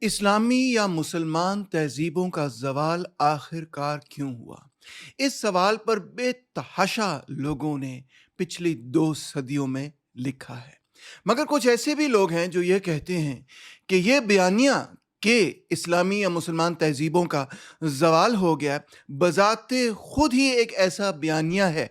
اسلامی یا مسلمان تہذیبوں کا زوال آخر کار کیوں ہوا؟ اس سوال پر بے تحاشا لوگوں نے پچھلی 2 صدیوں میں لکھا ہے، مگر کچھ ایسے بھی لوگ ہیں جو یہ کہتے ہیں کہ یہ بیانیہ کہ اسلامی یا مسلمان تہذیبوں کا زوال ہو گیا بذات خود ہی ایک ایسا بیانیہ ہے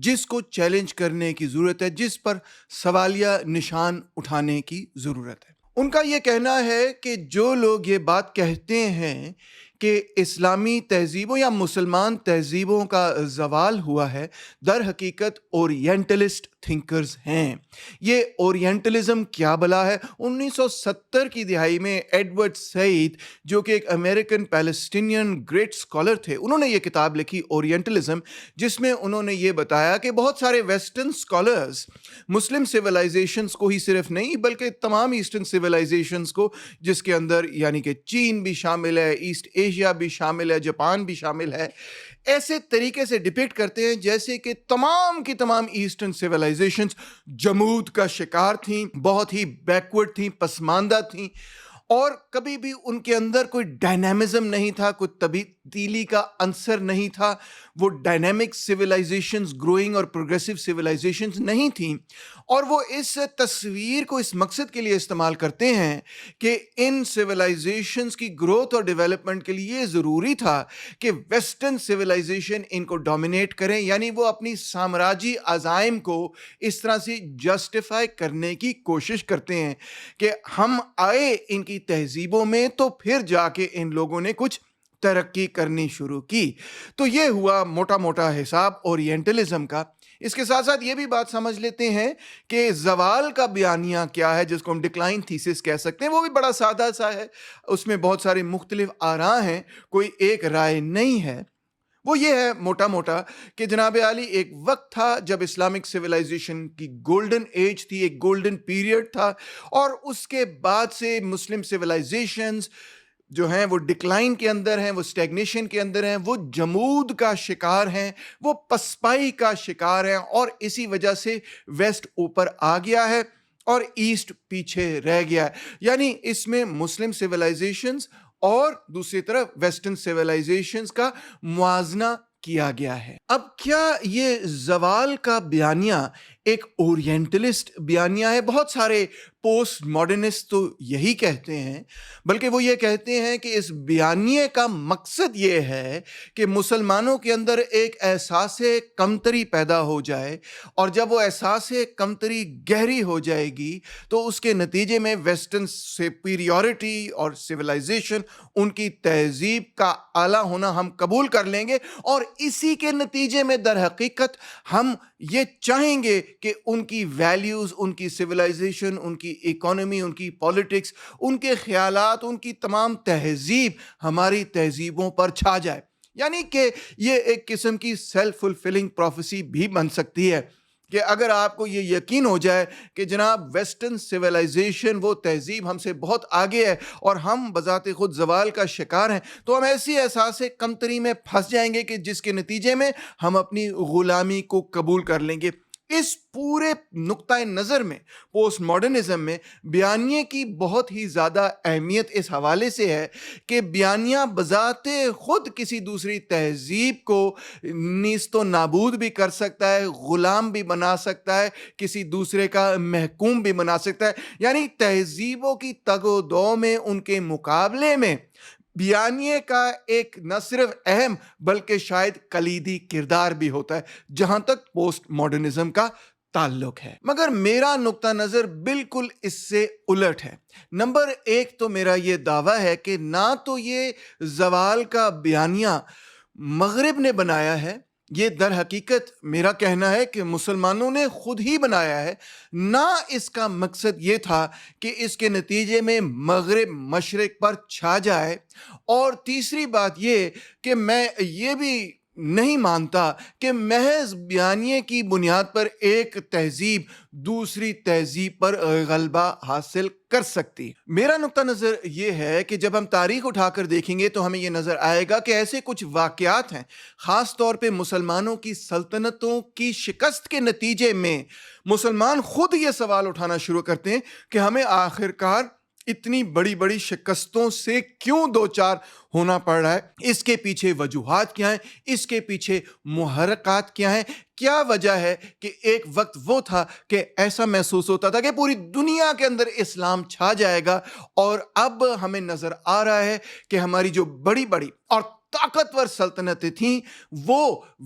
جس کو چیلنج کرنے کی ضرورت ہے، جس پر سوالیہ نشان اٹھانے کی ضرورت ہے۔ ان کا یہ کہنا ہے کہ جو لوگ یہ بات کہتے ہیں کہ اسلامی تہذیبوں یا مسلمان تہذیبوں کا زوال ہوا ہے، در حقیقت اورینٹلسٹ تھنکرز ہیں۔ یہ اورینٹلزم کیا بلا ہے؟ 1970 کی دہائی میں ایڈورڈ سعید، جو کہ ایک امریکن پیلسٹینین گریٹ اسکالر تھے، انہوں نے یہ کتاب لکھی اورینٹلزم، جس میں انہوں نے یہ بتایا کہ بہت سارے ویسٹرن اسکالرز مسلم سویلائزیشنز کو ہی صرف نہیں بلکہ تمام ایسٹرن سویلائزیشنز کو، جس کے اندر یعنی کہ چین بھی شامل ہے، ایسٹ ایشیا بھی شامل ہے، جاپان بھی شامل ہے، ایسے طریقے سے ڈپکٹ کرتے ہیں جیسے کہ تمام کی تمام ایسٹرن سویلائزیشنز جمود کا شکار تھیں، بہت ہی بیکورڈ تھیں، پسماندہ تھیں، اور کبھی بھی ان کے اندر کوئی ڈائنامزم نہیں تھا، کوئی تبدیلی کا عنصر نہیں تھا، وہ ڈائنامک سویلائزیشنز، گروئنگ اور پروگریسو سویلائزیشنز نہیں تھیں، اور وہ اس تصویر کو اس مقصد کے لیے استعمال کرتے ہیں کہ ان سویلائزیشنز کی گروتھ اور ڈیولپمنٹ کے لیے یہ ضروری تھا کہ ویسٹرن سویلائزیشن ان کو ڈومینیٹ کریں، یعنی وہ اپنی سامراجی عزائم کو اس طرح سے جسٹیفائی کرنے کی کوشش کرتے ہیں کہ ہم آئے ان کی تہذیبوں میں تو پھر جا کے ان لوگوں نے کچھ ترقی کرنی شروع کی۔ تو یہ ہوا موٹا موٹا حساب اورینٹلزم کا۔ اس کے ساتھ ساتھ یہ بھی بات سمجھ لیتے ہیں کہ زوال کا بیانیہ کیا ہے، جس کو ہم ڈکلائن تھیسس کہہ سکتے ہیں، وہ بھی بڑا سادہ سا ہے، اس میں بہت سارے مختلف آراء ہیں، کوئی ایک رائے نہیں ہے۔ وہ یہ ہے موٹا موٹا کہ جناب عالی ایک وقت تھا جب اسلامک سویلائزیشن کی گولڈن ایج تھی، ایک گولڈن پیریڈ تھا، اور اس کے بعد سے مسلم سویلائزیشنز جو ہیں وہ ڈکلائن کے اندر ہیں، وہ اسٹیگنیشن کے اندر ہیں، وہ جمود کا شکار ہیں، وہ پسپائی کا شکار ہیں، اور اسی وجہ سے ویسٹ اوپر آ گیا ہے اور ایسٹ پیچھے رہ گیا ہے۔ یعنی اس میں مسلم سویلائزیشنز اور دوسری طرف ویسٹرن سویلائزیشنز کا موازنہ کیا گیا ہے۔ اب کیا یہ زوال کا بیانیہ ایک اورینٹلسٹ بیانیہ ہے؟ بہت سارے پوسٹ ماڈرنسٹ تو یہی کہتے ہیں، بلکہ وہ یہ کہتے ہیں کہ اس بیانیے کا مقصد یہ ہے کہ مسلمانوں کے اندر ایک احساس کمتری پیدا ہو جائے، اور جب وہ احساس کمتری گہری ہو جائے گی تو اس کے نتیجے میں ویسٹرن سپیریورٹی اور سویلائزیشن، ان کی تہذیب کا اعلیٰ ہونا ہم قبول کر لیں گے، اور اسی کے نتیجے میں در حقیقت ہم یہ چاہیں گے کہ ان کی ویلیوز، ان کی سویلائزیشن، ان کی اکانومی، ان کی پولیٹکس، ان کے خیالات، ان کی تمام تہذیب ہماری تہذیبوں پر چھا جائے۔ یعنی کہ یہ ایک قسم کی سیلف فلفلنگ پروفیسی بھی بن سکتی ہے کہ اگر آپ کو یہ یقین ہو جائے کہ جناب ویسٹرن سویلائزیشن، وہ تہذیب ہم سے بہت آگے ہے اور ہم بذات خود زوال کا شکار ہیں، تو ہم ایسی احساس کمتری میں پھنس جائیں گے کہ جس کے نتیجے میں ہم اپنی غلامی کو قبول کر لیں گے۔ اس پورے نقطۂ نظر میں پوسٹ ماڈرنزم میں بیانیے کی بہت ہی زیادہ اہمیت اس حوالے سے ہے کہ بیانیہ بذات خود کسی دوسری تہذیب کو نیست و نابود بھی کر سکتا ہے، غلام بھی بنا سکتا ہے، کسی دوسرے کا محکوم بھی بنا سکتا ہے۔ یعنی تہذیبوں کی تگ و دو میں ان کے مقابلے میں بیانیے کا ایک نہ صرف اہم بلکہ شاید کلیدی کردار بھی ہوتا ہے جہاں تک پوسٹ ماڈرنزم کا تعلق ہے۔ مگر میرا نقطہ نظر بالکل اس سے الٹ ہے۔ نمبر ایک تو میرا یہ دعویٰ ہے کہ نہ تو یہ زوال کا بیانیہ مغرب نے بنایا ہے، یہ در حقیقت میرا کہنا ہے کہ مسلمانوں نے خود ہی بنایا ہے، نہ اس کا مقصد یہ تھا کہ اس کے نتیجے میں مغرب مشرق پر چھا جائے، اور تیسری بات یہ کہ میں یہ بھی نہیں مانتا کہ محض بیانیے کی بنیاد پر ایک تہذیب دوسری تہذیب پر غلبہ حاصل کر سکتی۔ میرا نقطہ نظر یہ ہے کہ جب ہم تاریخ اٹھا کر دیکھیں گے تو ہمیں یہ نظر آئے گا کہ ایسے کچھ واقعات ہیں، خاص طور پہ مسلمانوں کی سلطنتوں کی شکست کے نتیجے میں مسلمان خود یہ سوال اٹھانا شروع کرتے ہیں کہ ہمیں آخر کار اتنی بڑی بڑی شکستوں سے کیوں دو چار ہونا پڑ رہا ہے؟ اس کے پیچھے وجوہات کیا ہیں؟ اس کے پیچھے محرکات کیا ہیں؟ کیا وجہ ہے کہ ایک وقت وہ تھا کہ ایسا محسوس ہوتا تھا کہ پوری دنیا کے اندر اسلام چھا جائے گا، اور اب ہمیں نظر آ رہا ہے کہ ہماری جو بڑی بڑی اور طاقتور سلطنتیں تھیں وہ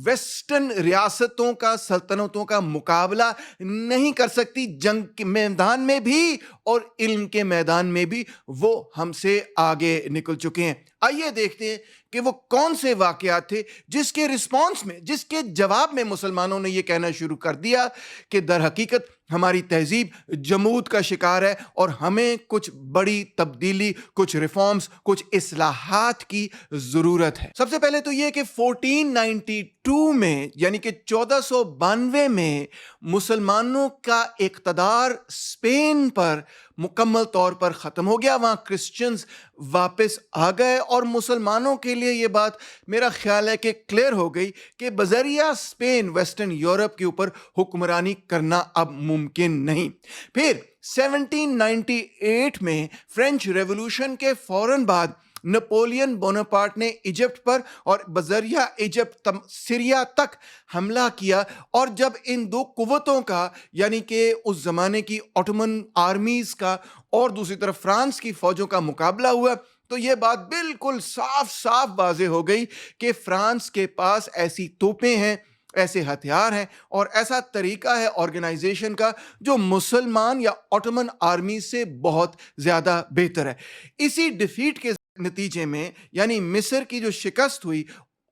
ویسٹرن ریاستوں کا، سلطنتوں کا مقابلہ نہیں کر سکتی، جنگ کے میدان میں بھی اور علم کے میدان میں بھی وہ ہم سے آگے نکل چکے ہیں۔ آئیے دیکھتے ہیں کہ وہ کون سے واقعات تھے جس کے رسپانس میں، جس کے جواب میں مسلمانوں نے یہ کہنا شروع کر دیا کہ در حقیقت ہماری تہذیب جمود کا شکار ہے اور ہمیں کچھ بڑی تبدیلی، کچھ ریفارمز، کچھ اصلاحات کی ضرورت ہے۔ سب سے پہلے تو یہ کہ 1492 میں، یعنی کہ 1492 میں مسلمانوں کا اقتدار اسپین پر مکمل طور پر ختم ہو گیا۔ وہاں کرسچنز واپس آ گئے اور مسلمانوں کے لیے یہ بات میرا خیال ہے کہ کلیئر ہو گئی کہ بذریعہ اسپین ویسٹرن یورپ کے اوپر حکمرانی کرنا اب ممکن نہیں۔ پھر 1798 میں فرینچ ریولوشن کے فوراً بعد نپولین بوناپارٹ نے ایجپٹ پر اور بذریعہ ایجپٹ سیریا تک حملہ کیا، اور جب ان دو قوتوں کا، یعنی کہ اس زمانے کی آٹومن آرمیز کا اور دوسری طرف فرانس کی فوجوں کا مقابلہ ہوا، تو یہ بات بالکل صاف صاف واضح ہو گئی کہ فرانس کے پاس ایسی توپیں ہیں، ایسے ہتھیار ہیں اور ایسا طریقہ ہے آرگنائزیشن کا جو مسلمان یا آٹومن آرمی سے بہت زیادہ بہتر ہے۔ اسی ڈیفیٹ کے نتیجے میں، یعنی مصر کی جو شکست ہوئی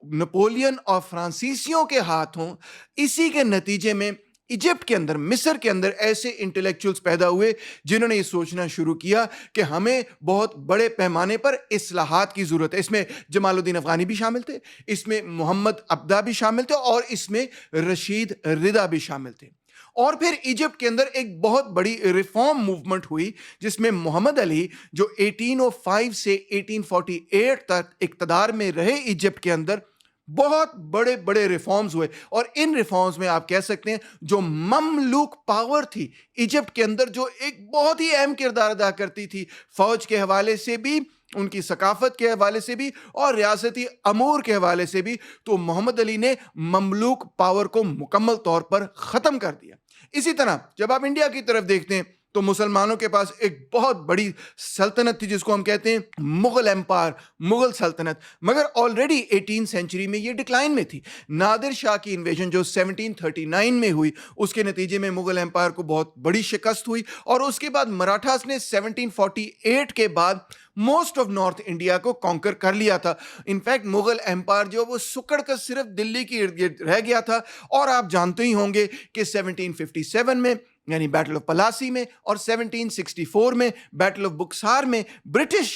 نپولین اور فرانسیسیوں کے ہاتھوں، اسی کے نتیجے میں ایجپٹ کے اندر، مصر کے اندر ایسے انٹلیکچوئلز پیدا ہوئے جنہوں نے یہ سوچنا شروع کیا کہ ہمیں بہت بڑے پیمانے پر اصلاحات کی ضرورت ہے۔ اس میں جمال الدین افغانی بھی شامل تھے، اس میں محمد عبدہ بھی شامل تھے اور اس میں رشید رضا بھی شامل تھے۔ اور پھر ایجپٹ کے اندر ایک بہت بڑی ریفارم موومنٹ ہوئی جس میں محمد علی، جو 1805 سے 1848 تک اقتدار میں رہے ایجپٹ کے اندر، بہت بڑے بڑے ریفارمز ہوئے، اور ان ریفارمز میں آپ کہہ سکتے ہیں جو مملوک پاور تھی ایجپٹ کے اندر، جو ایک بہت ہی اہم کردار ادا کرتی تھی فوج کے حوالے سے بھی، ان کی ثقافت کے حوالے سے بھی اور ریاستی امور کے حوالے سے بھی، تو محمد علی نے مملوک پاور کو مکمل طور پر ختم کر دیا۔ اسی طرح جب آپ انڈیا کی طرف دیکھتے ہیں تو مسلمانوں کے پاس ایک بہت بڑی سلطنت تھی جس کو ہم کہتے ہیں مغل ایمپائر، مغل سلطنت، مگر آلریڈی 18 سینچری میں یہ ڈکلائن میں تھی۔ نادر شاہ کی انویژن جو 1739 میں ہوئی، اس کے نتیجے میں مغل ایمپائر کو بہت بڑی شکست ہوئی، اور اس کے بعد مراٹھاس نے 1748 کے بعد موسٹ آف نارتھ انڈیا کو کانکر کر لیا تھا۔ انفیکٹ مغل ایمپائر جو وہ سکڑ کر صرف دلی کی ارد گرد رہ گیا تھا، اور آپ جانتے ہی ہوں گے کہ 1757 میں، یعنی بیٹل آف پلاسی میں، اور 1764 میں بیٹل آف بکسار میں برٹش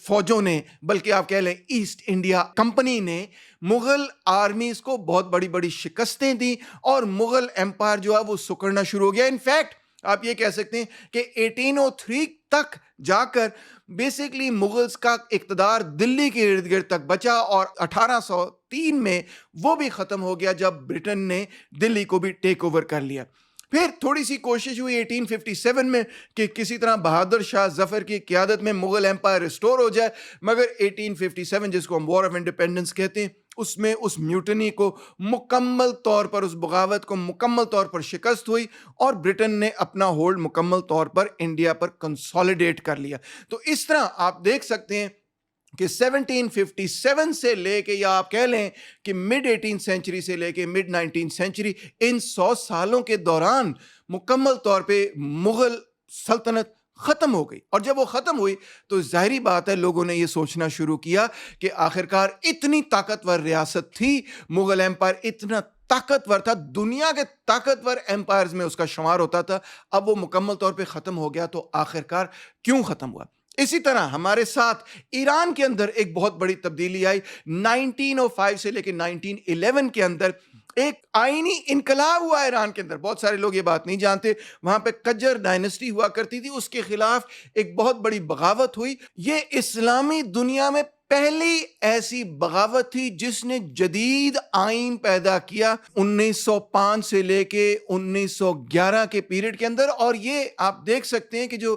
فوجوں نے، بلکہ آپ کہہ لیں ایسٹ انڈیا کمپنی نے، مغل آرمیز کو بہت بڑی بڑی شکستیں دیں اور مغل ایمپائر جو ہے وہ سکڑنا شروع ہو گیا۔ انفیکٹ آپ یہ کہہ سکتے ہیں کہ 1803 تک جا کر بیسیکلی مغلز کا اقتدار دلی کے ارد گرد تک بچا، اور 1803 میں وہ بھی ختم ہو گیا جب برٹن نے دلی کو بھی ٹیک اوور کر لیا۔ پھر تھوڑی سی کوشش ہوئی 1857 میں کہ کسی طرح بہادر شاہ ظفر کی قیادت میں مغل ایمپائر ریسٹور ہو جائے، مگر 1857 جس کو ہم وار آف انڈیپینڈنس کہتے ہیں، اس میں اس میوٹنی کو مکمل طور پر، اس بغاوت کو مکمل طور پر شکست ہوئی، اور برٹن نے اپنا ہولڈ مکمل طور پر انڈیا پر کنسولیڈیٹ کر لیا۔ تو اس طرح آپ دیکھ سکتے ہیں کہ 1757 سے لے کے، یا آپ کہہ لیں کہ مڈ 18 سینچری سے لے کے مڈ 19 سینچری، ان 100 سالوں کے دوران مکمل طور پہ مغل سلطنت ختم ہو گئی۔ اور جب وہ ختم ہوئی تو ظاہری بات ہے لوگوں نے یہ سوچنا شروع کیا کہ آخرکار اتنی طاقتور ریاست تھی، مغل ایمپائر اتنا طاقتور تھا، دنیا کے طاقتور ایمپائرز میں اس کا شمار ہوتا تھا، اب وہ مکمل طور پہ ختم ہو گیا، تو آخرکار کیوں ختم ہوا؟ اسی طرح ہمارے ساتھ ایران کے اندر ایک بہت بڑی تبدیلی آئی 1905 سے لے کے 1911 کے اندر، ایک آئینی انقلاب ہوا ایران کے اندر۔ بہت سارے لوگ یہ بات نہیں جانتے، وہاں پہ قجر ڈائنسٹی ہوا کرتی تھی، اس کے خلاف ایک بہت بڑی بغاوت ہوئی۔ یہ اسلامی دنیا میں پہلی ایسی بغاوت تھی جس نے جدید آئین پیدا کیا 1905 سے لے کے 1911 کے پیریڈ کے اندر، اور یہ آپ دیکھ سکتے ہیں کہ جو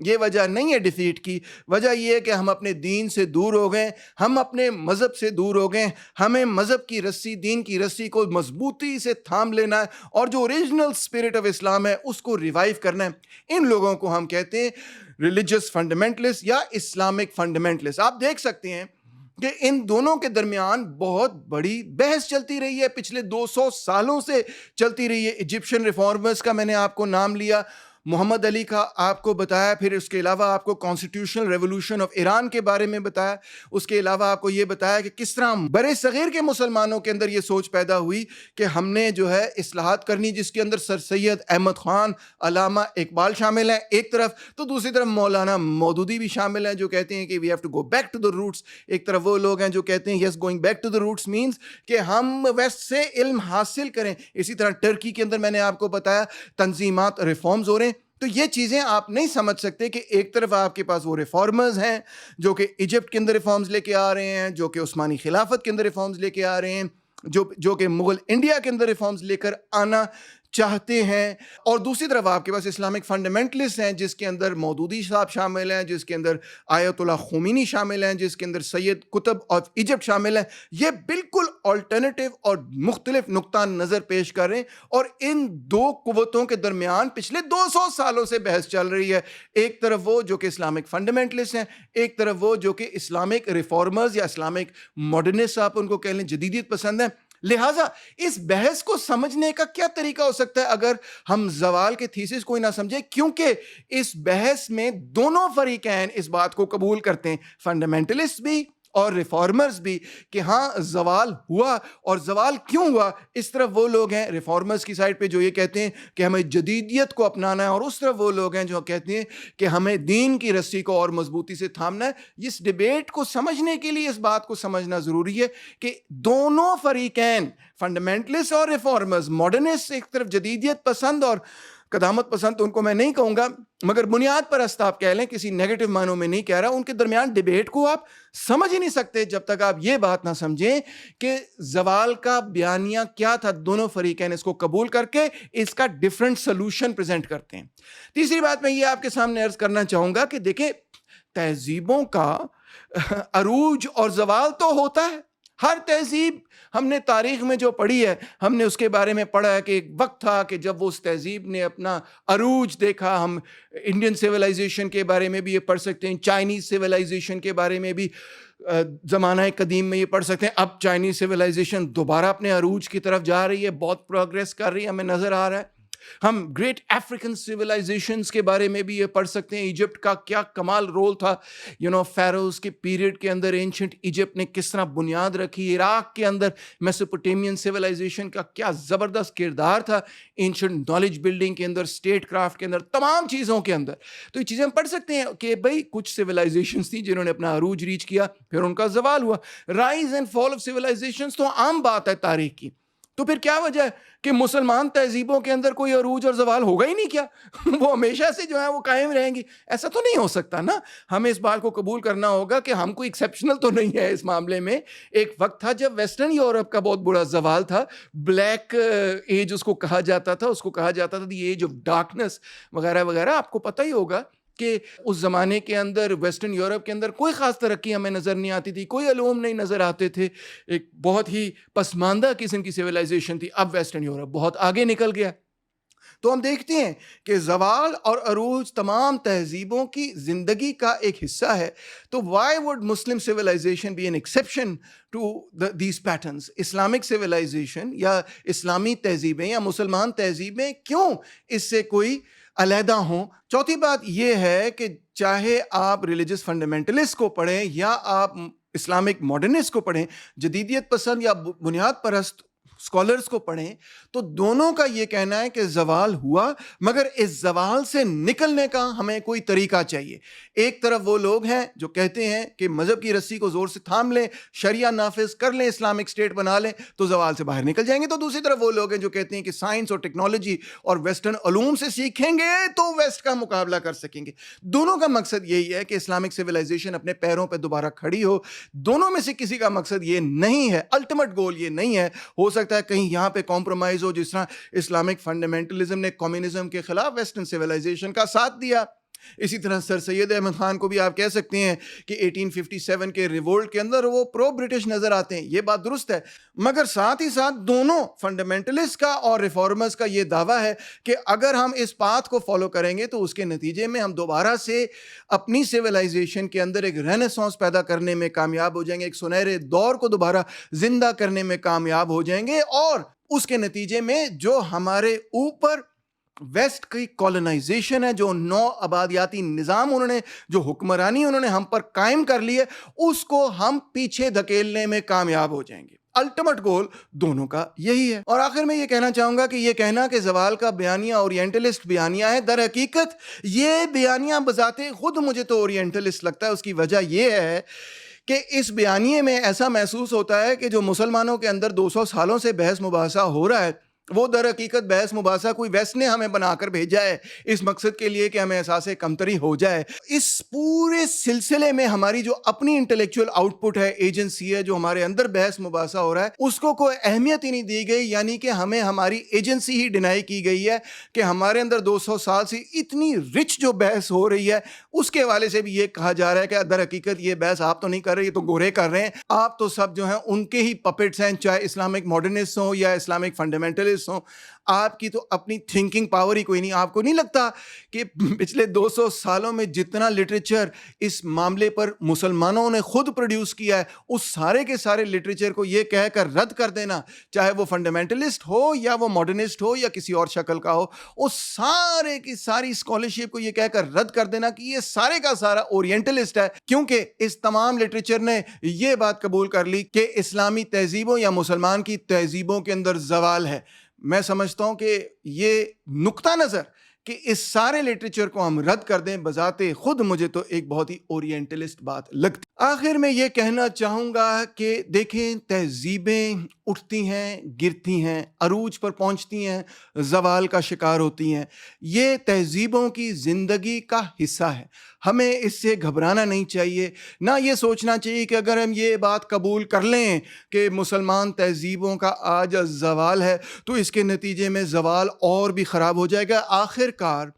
یہ وجہ نہیں ہے ڈیفیٹ کی. وجہ یہ ہے کہ ہم اپنے دین سے دور ہو گئے, ہم اپنے مذہب سے دور ہو گئے. ہمیں مذہب کی رسی, دین کی رسی کو مضبوطی سے تھام لینا ہے اور جو اوریجنل اسپرٹ آف اسلام ہے اس کو ریوائیو کرنا ہے. ان لوگوں کو ہم کہتے ہیں ریلیجس فنڈامنٹلسٹ یا اسلامک فنڈامنٹلسٹ. آپ دیکھ سکتے ہیں کہ ان دونوں کے درمیان بہت بڑی بحث چلتی رہی ہے, پچھلے 200 سالوں سے چلتی رہی ہے. ایجپشن ریفارمرز کا میں نے آپ کو نام لیا, محمد علی کا آپ کو بتایا, پھر اس کے علاوہ آپ کو کانسٹیٹیوشنل ریولوشن آف ایران کے بارے میں بتایا, اس کے علاوہ آپ کو یہ بتایا کہ کس طرح برے صغیر کے مسلمانوں کے اندر یہ سوچ پیدا ہوئی کہ ہم نے جو ہے اصلاحات کرنی, جس کے اندر سر سید احمد خان, علامہ اقبال شامل ہیں ایک طرف, تو دوسری طرف مولانا مودودی بھی شامل ہیں جو کہتے ہیں کہ we have to go back to the roots. ایک طرف وہ لوگ ہیں جو کہتے ہیں yes going back to the roots means کہ ہم ویسٹ سے علم حاصل کریں. اسی طرح ٹرکی کے اندر میں نے آپ کو بتایا تنظیمات ریفارمز ہو رہے ہیں. تو یہ چیزیں آپ نہیں سمجھ سکتے کہ ایک طرف آپ کے پاس وہ ریفارمرز ہیں جو کہ ایجپٹ کے اندر ریفارمز لے کے آ رہے ہیں, جو کہ عثمانی خلافت کے اندر ریفارمز لے کے آ رہے ہیں, جو کہ مغل انڈیا کے اندر ریفارمز لے کر آنا چاہتے ہیں, اور دوسری طرف آپ کے پاس اسلامک فنڈامنٹلسٹ ہیں جس کے اندر مودودی صاحب شامل ہیں, جس کے اندر آیت اللہ خمینی شامل ہیں, جس کے اندر سید قطب آف ایجپٹ شامل ہیں. یہ بالکل آلٹرنیٹیو اور مختلف نقطہ نظر پیش کر رہے ہیں, اور ان دو قوتوں کے درمیان پچھلے 200 سالوں سے بحث چل رہی ہے. ایک طرف وہ جو کہ اسلامک فنڈامنٹلسٹ ہیں, ایک طرف وہ جو کہ اسلامک ریفارمرز یا اسلامک ماڈرنسٹ آپ ان کو کہہ لیں, جدیدیت پسند ہیں. لہٰذا اس بحث کو سمجھنے کا کیا طریقہ ہو سکتا ہے اگر ہم زوال کے تھیسس کو ہی نہ سمجھیں, کیونکہ اس بحث میں دونوں فریقین اس بات کو قبول کرتے ہیں, فنڈامنٹلسٹ بھی اور ریفارمرز بھی, کہ ہاں زوال ہوا, اور زوال کیوں ہوا. اس طرف وہ لوگ ہیں ریفارمرز کی سائڈ پہ جو یہ کہتے ہیں کہ ہمیں جدیدیت کو اپنانا ہے, اور اس طرف وہ لوگ ہیں جو کہتے ہیں کہ ہمیں دین کی رسی کو اور مضبوطی سے تھامنا ہے. اس ڈیبیٹ کو سمجھنے کے لیے اس بات کو سمجھنا ضروری ہے کہ دونوں فریقین, فنڈامنٹلسٹ اور ریفارمرز, ماڈرنسٹ ایک طرف جدیدیت پسند اور قدامت پسند, تو ان کو میں نہیں کہوں گا مگر بنیاد پرست آپ کہہ لیں, کسی نیگیٹو معنوں میں نہیں کہہ رہا, ان کے درمیان ڈیبیٹ کو آپ سمجھ ہی نہیں سکتے جب تک آپ یہ بات نہ سمجھیں کہ زوال کا بیانیہ کیا تھا. دونوں فریقین اس کو قبول کر کے اس کا ڈیفرنٹ سلوشن پریزنٹ کرتے ہیں. تیسری بات میں یہ آپ کے سامنے عرض کرنا چاہوں گا کہ دیکھیں, تہذیبوں کا عروج اور زوال تو ہوتا ہے. ہر تہذیب, ہم نے تاریخ میں جو پڑھی ہے, ہم نے اس کے بارے میں پڑھا ہے کہ ایک وقت تھا کہ جب وہ اس تہذیب نے اپنا عروج دیکھا. ہم انڈین سویلائزیشن کے بارے میں بھی یہ پڑھ سکتے ہیں, چائنیز سویلائزیشن کے بارے میں بھی زمانہ قدیم میں یہ پڑھ سکتے ہیں. اب چائنیز سویلائزیشن دوبارہ اپنے عروج کی طرف جا رہی ہے, بہت پروگریس کر رہی ہے, ہمیں نظر آ رہا ہے. ہم گریٹ افریقن سویلائزیشنز کے بارے میں بھی یہ پڑھ سکتے ہیں. ایجپٹ کا کیا کمال رول تھا, فیروز کے پیریڈ کے اندر اینشنٹ ایجپٹ نے کس طرح بنیاد رکھی. عراق کے اندر میسوپوٹیمین سویلائزیشن کا کیا زبردست کردار تھا اینشنٹ نالج بلڈنگ کے اندر, اسٹیٹ کرافٹ کے اندر, تمام چیزوں کے اندر. تو یہ چیزیں ہم پڑھ سکتے ہیں کہ بھائی کچھ سویلائزیشنز تھیں جنہوں نے اپنا عروج ریچ کیا, پھر ان کا زوال ہوا. Rise and fall of civilisations تو عام بات ہے تاریخ کی. تو پھر کیا وجہ ہے کہ مسلمان تہذیبوں کے اندر کوئی عروج اور زوال ہوگا ہی نہیں کیا؟ وہ ہمیشہ سے جو ہے وہ قائم رہیں گی؟ ایسا تو نہیں ہو سکتا نا. ہمیں اس بات کو قبول کرنا ہوگا کہ ہم کوئی ایکسیپشنل تو نہیں ہے اس معاملے میں. ایک وقت تھا جب ویسٹرن یورپ کا بہت بڑا زوال تھا, بلیک ایج اس کو کہا جاتا تھا, اس کو کہا جاتا تھا دی ایج آف ڈارکنس وغیرہ وغیرہ. آپ کو پتہ ہی ہوگا کہ اس زمانے کے اندر ویسٹرن یورپ کے اندر کوئی خاص ترقی ہمیں نظر نہیں آتی تھی, کوئی علوم نہیں نظر آتے تھے, ایک بہت ہی پسماندہ قسم کی سویلائزیشن تھی. اب ویسٹرن یورپ بہت آگے نکل گیا. تو ہم دیکھتے ہیں کہ زوال اور عروج تمام تہذیبوں کی زندگی کا ایک حصہ ہے. تو why did Muslim civilisation be an exception to these patterns? Islamic civilisation یا اسلامی تہذیبیں یا مسلمان تہذیبیں کیوں اس سے کوئی علیحدہ ہوں؟ چوتھی بات یہ ہے کہ چاہے آپ ریلیجس فنڈامنٹلسٹ کو پڑھیں یا آپ اسلامک ماڈرنسٹ کو پڑھیں, جدیدیت پسند یا بنیاد پرست اسکالرس کو پڑھیں, تو دونوں کا یہ کہنا ہے کہ زوال ہوا, مگر اس زوال سے نکلنے کا ہمیں کوئی طریقہ چاہیے. ایک طرف وہ لوگ ہیں جو کہتے ہیں کہ مذہب کی رسی کو زور سے تھام لیں, شریعہ نافذ کر لیں, اسلامک اسٹیٹ بنا لیں تو زوال سے باہر نکل جائیں گے. تو دوسری طرف وہ لوگ ہیں جو کہتے ہیں کہ سائنس اور ٹیکنالوجی اور ویسٹرن علوم سے سیکھیں گے تو ویسٹ کا مقابلہ کر سکیں گے. دونوں کا مقصد یہی ہے کہ اسلامک سویلائزیشن اپنے پیروں پہ دوبارہ کھڑی ہو. دونوں میں سے کسی کا مقصد یہ نہیں ہے, الٹیمیٹ گول یہ نہیں ہے. ہو سکتا ہے کہیں یہاں پہ کمپرومائز ہو, جس طرح اسلامک فنڈامنٹلزم نے کمیونزم کے خلاف ویسٹرن سویلائزیشن کا ساتھ دیا, اسی طرح سر سید احمد خان کو بھی آپ کہہ سکتے ہیں کہ 1857 کے ریولٹ کے اندر وہ پرو برٹش نظر آتے ہیں، یہ بات درست ہے، مگر ساتھ ہی ساتھ دونوں فنڈامنٹلسٹ کا اور ریفارمرز کا یہ دعویٰ ہے کہ اگر ہم اس پاتھ کو فالو کریں گے تو اس کے نتیجے میں ہم دوبارہ سے اپنی سیولائزیشن کے اندر ایک رینیسانس پیدا کرنے میں کامیاب ہو جائیں گے، ایک سنہرے دور کو دوبارہ زندہ کرنے میں کامیاب ہو جائیں گے، اور اس کے نتیجے میں جو ہمارے اوپر ویسٹ کی کولونائزیشن ہے، جو نو آبادیاتی نظام انہوں نے، جو حکمرانی انہوں نے ہم پر قائم کر لی ہے، اس کو ہم پیچھے دھکیلنے میں کامیاب ہو جائیں گے۔ الٹیمیٹ گول دونوں کا یہی ہے۔ اور آخر میں یہ کہنا چاہوں گا کہ یہ کہنا کہ زوال کا بیانیہ اورینٹلسٹ بیانیہ ہے، در حقیقت یہ بیانیہ بذات خود مجھے تو اورینٹلسٹ لگتا ہے۔ اس کی وجہ یہ ہے کہ اس بیانیے میں ایسا محسوس ہوتا ہے کہ جو مسلمانوں کے اندر 200 سالوں سے بحث مباحثہ ہو رہا ہے، وہ در حقیقت بحث مباحثہ کوئی ویسٹ نے ہمیں بنا کر بھیجا ہے اس مقصد کے لیے کہ ہمیں احساس کمتری ہو جائے۔ اس پورے سلسلے میں ہماری جو اپنی انٹلیکچوئل آؤٹ پٹ ہے، ایجنسی ہے، جو ہمارے اندر بحث مباحثہ ہو رہا ہے، اس کو کوئی اہمیت ہی نہیں دی گئی، یعنی کہ ہمیں ہماری ایجنسی ہی ڈینائی کی گئی ہے کہ ہمارے اندر 200 سال سے اتنی رچ جو بحث ہو رہی ہے، اس کے حوالے سے بھی یہ کہا جا رہا ہے کہ در حقیقت یہ بحث آپ تو نہیں کر رہے، یہ تو گورے کر رہے ہیں، آپ تو سب جو ہیں ان کے ہی پپٹس ہیں، چاہے اسلامک ماڈرنسٹ ہوں یا اسلامک فنڈامنٹلسٹ ہوں۔ آپ کی تو اپنی تھنکنگ پاور ہی کوئی نہیں۔ آپ کو نہیں لگتا کہ پچھلے 200 سالوں میں جتنا لٹریچر اس معاملے پر مسلمانوں نے خود پروڈیوس کیا ہے، اس سارے کے سارے لٹریچر کو یہ کہہ کر رد کر دینا، چاہے وہ فنڈامنٹلسٹ ہو یا وہ ماڈرنسٹ ہو یا کسی اور شکل کا ہو، اس سارے کی ساری اسکالرشپ کو یہ کہہ کر رد کر دینا کہ یہ سارے کا سارا اورینٹلسٹ ہے، کیونکہ اس تمام لٹریچر نے یہ بات قبول کر لی کہ اسلامی تہذیبوں یا مسلمان کی تہذیبوں کے اندر زوال ہے۔ میں سمجھتا ہوں کہ یہ نقطہ نظر کہ اس سارے لٹریچر کو ہم رد کر دیں، بذات خود مجھے تو ایک بہت ہی اورینٹلسٹ بات لگتی۔ آخر میں یہ کہنا چاہوں گا کہ دیکھیں، تہذیبیں اٹھتی ہیں، گرتی ہیں، عروج پر پہنچتی ہیں، زوال کا شکار ہوتی ہیں، یہ تہذیبوں کی زندگی کا حصہ ہے۔ ہمیں اس سے گھبرانا نہیں چاہیے، نہ یہ سوچنا چاہیے کہ اگر ہم یہ بات قبول کر لیں کہ مسلمان تہذیبوں کا آج زوال ہے تو اس کے نتیجے میں زوال اور بھی خراب ہو جائے گا۔ آخر کار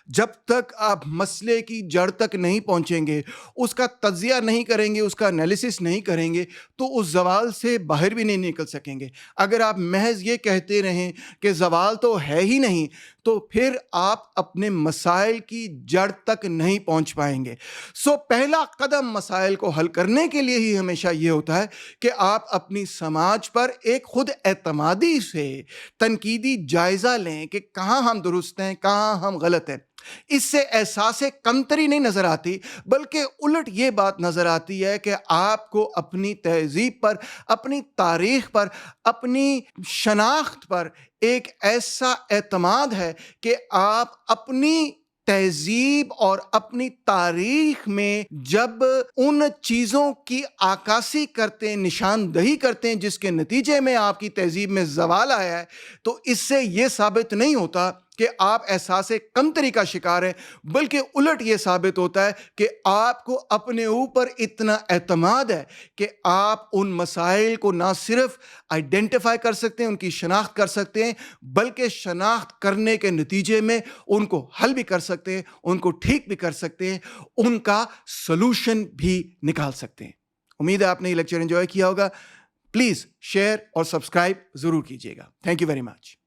جب تک آپ مسئلے کی جڑ تک نہیں پہنچیں گے، اس کا تجزیہ نہیں کریں گے، اس کا انالیسس نہیں کریں گے، تو اس زوال سے باہر بھی نہیں نکل سکیں گے۔ اگر آپ محض یہ کہتے رہیں کہ زوال تو ہے ہی نہیں، تو پھر آپ اپنے مسائل کی جڑ تک نہیں پہنچ پائیں گے۔ پہلا قدم مسائل کو حل کرنے کے لیے ہی ہمیشہ یہ ہوتا ہے کہ آپ اپنی سماج پر ایک خود اعتمادی سے تنقیدی جائزہ لیں کہ کہاں ہم درست ہیں، کہاں ہم غلط ہیں۔ اس سے احساس کمتری نہیں نظر آتی، بلکہ الٹ یہ بات نظر آتی ہے کہ آپ کو اپنی تہذیب پر، اپنی تاریخ پر، اپنی شناخت پر ایک ایسا اعتماد ہے کہ آپ اپنی تہذیب اور اپنی تاریخ میں جب ان چیزوں کی عکاسی کرتے ہیں، نشاندہی کرتے ہیں جس کے نتیجے میں آپ کی تہذیب میں زوال آیا ہے، تو اس سے یہ ثابت نہیں ہوتا کہ آپ احساس کمتری کا شکار ہیں، بلکہ الٹ یہ ثابت ہوتا ہے کہ آپ کو اپنے اوپر اتنا اعتماد ہے کہ آپ ان مسائل کو نہ صرف آئیڈینٹیفائی کر سکتے ہیں، ان کی شناخت کر سکتے ہیں، بلکہ شناخت کرنے کے نتیجے میں ان کو حل بھی کر سکتے ہیں، ان کو ٹھیک بھی کر سکتے ہیں، ان کا سلوشن بھی نکال سکتے ہیں۔ امید ہے آپ نے یہ لیکچر انجوائے کیا ہوگا۔ پلیز شیئر اور سبسکرائب ضرور کیجیے گا۔ Thank you very much.